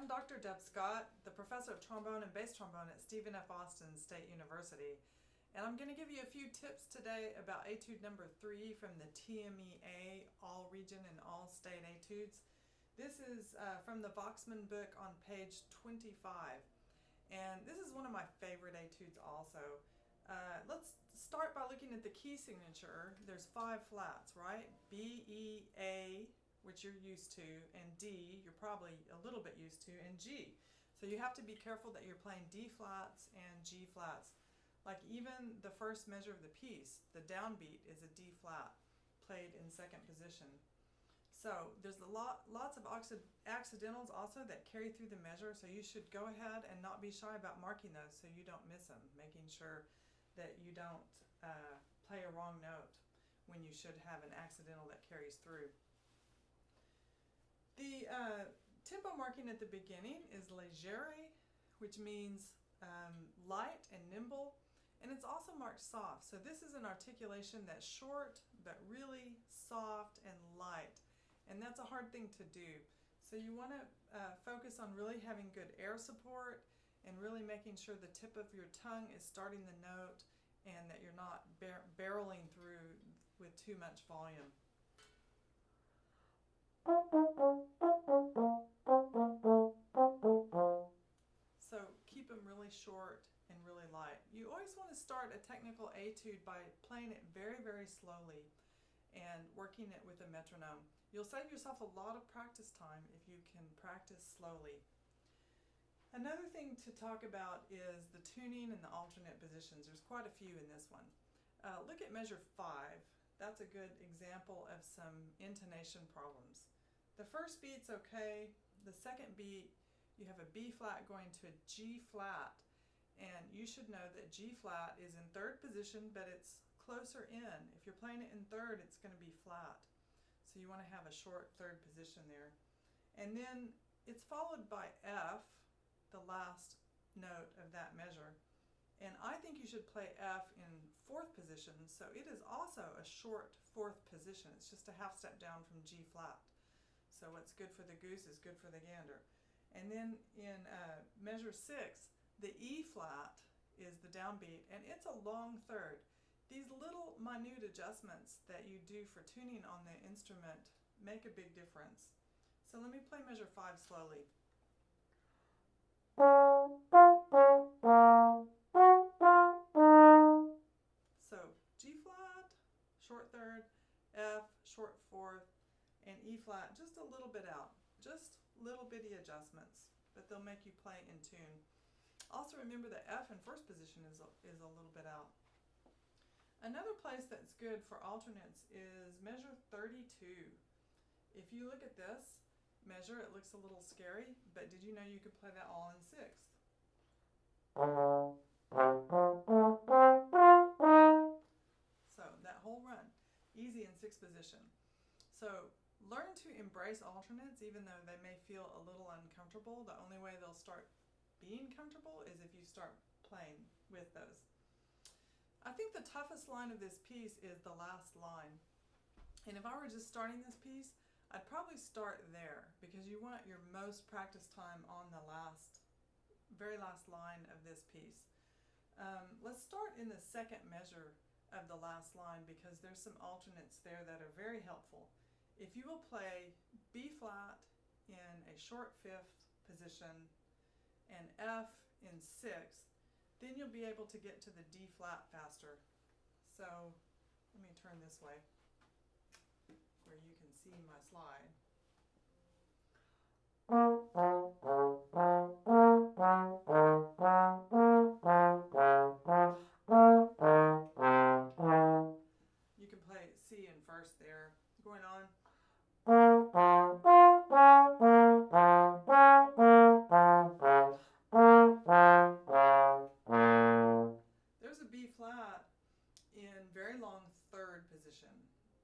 I'm Dr. Deb Scott, the professor of trombone and bass trombone at Stephen F. Austin State University. And I'm going to give you a few tips today about Etude number 3 from the TMEA, All Region and All State Etudes. This is from the Voxman book on page 25. And this is one of my favorite etudes also. Let's start by looking at the key signature. There's 5 flats, right? B, E, A, which you're used to, and D, you're probably a little bit used to, and G. So you have to be careful that you're playing D flats and G flats. Like even the first measure of the piece, the downbeat is a D flat played in second position. So there's lots of accidentals also that carry through the measure, so you should go ahead and not be shy about marking those so you don't miss them, making sure that you don't play a wrong note when you should have an accidental that carries through. The tempo marking at the beginning is légère, which means light and nimble, and it's also marked soft. So this is an articulation that's short but really soft and light, and that's a hard thing to do. So you want to focus on really having good air support and really making sure the tip of your tongue is starting the note and that you're not barreling through with too much volume. So keep them really short and really light. You always want to start a technical etude by playing it very, very slowly and working it with a metronome. You'll save yourself a lot of practice time if you can practice slowly. Another thing to talk about is the tuning and the alternate positions. There's quite a few in this one. Look at measure 5. That's a good example of some intonation problems. The first beat's okay. The second beat, you have a B flat going to a G flat, and you should know that G flat is in third position, but it's closer in. If you're playing it in third, it's going to be flat. So you want to have a short third position there. And then it's followed by F, the last note of that measure. And I think you should play F in fourth position, so it is also a short fourth position. It's just a half step down from G flat. So what's good for the goose is good for the gander. And then in measure 6, the E flat is the downbeat, and it's a long third. These little minute adjustments that you do for tuning on the instrument make a big difference. So let me play measure 5 slowly. So G flat, short third, F, short fourth, and E flat just a little bit out. Just little bitty adjustments, but they'll make you play in tune. Also remember that F in first position is a little bit out. Another place that's good for alternates is measure 32. If you look at this measure, it looks a little scary, but did you know you could play that all in sixth? So that whole run, easy in sixth position. So learn to embrace alternates even though they may feel a little uncomfortable. The only way they'll start being comfortable is if you start playing with those. I think the toughest line of this piece is the last line. And if I were just starting this piece, I'd probably start there because you want your most practice time on the very last line of this piece. Let's start in the second measure of the last line because there's some alternates there that are very helpful. If you will play B flat in a short fifth position and F in sixth, then you'll be able to get to the D flat faster. So let me turn this way where you can see my slide. You can play C in first there. Going on. There's a B flat in very long third position.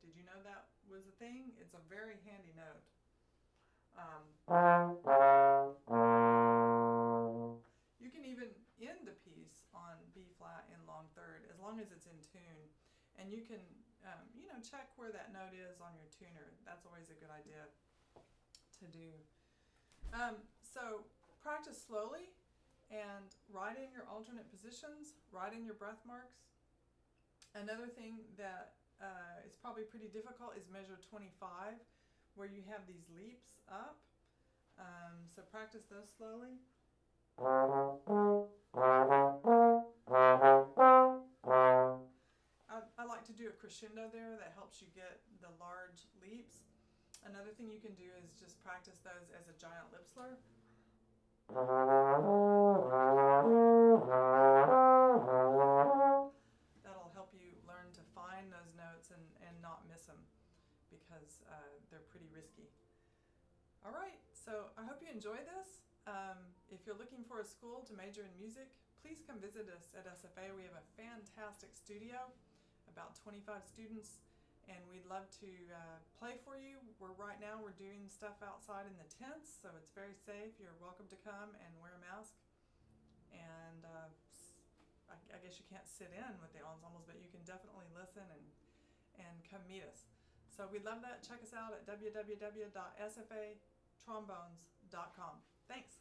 Did you know that was a thing? It's a very handy note. You can even end the piece on B flat in long third as long as it's in tune. And you can check where that note is on your tuner. That's always a good idea to do. So practice slowly and write in your alternate positions, write in your breath marks. Another thing that is probably pretty difficult is measure 25, where you have these leaps up. So practice those slowly. I like to do a crescendo there that helps you get the large leaps. Another thing you can do is just practice those as a giant lip slur. That'll help you learn to find those notes and not miss them, because they're pretty risky. All right, so I hope you enjoy this. If you're looking for a school to major in music, please come visit us at SFA. We have a fantastic studio, about 25 students, and we'd love to play for you. Right now we're doing stuff outside in the tents, so it's very safe. You're welcome to come and wear a mask. And I guess you can't sit in with the ensembles, but you can definitely listen and come meet us. So we'd love that. Check us out at www.sfatrombones.com. Thanks.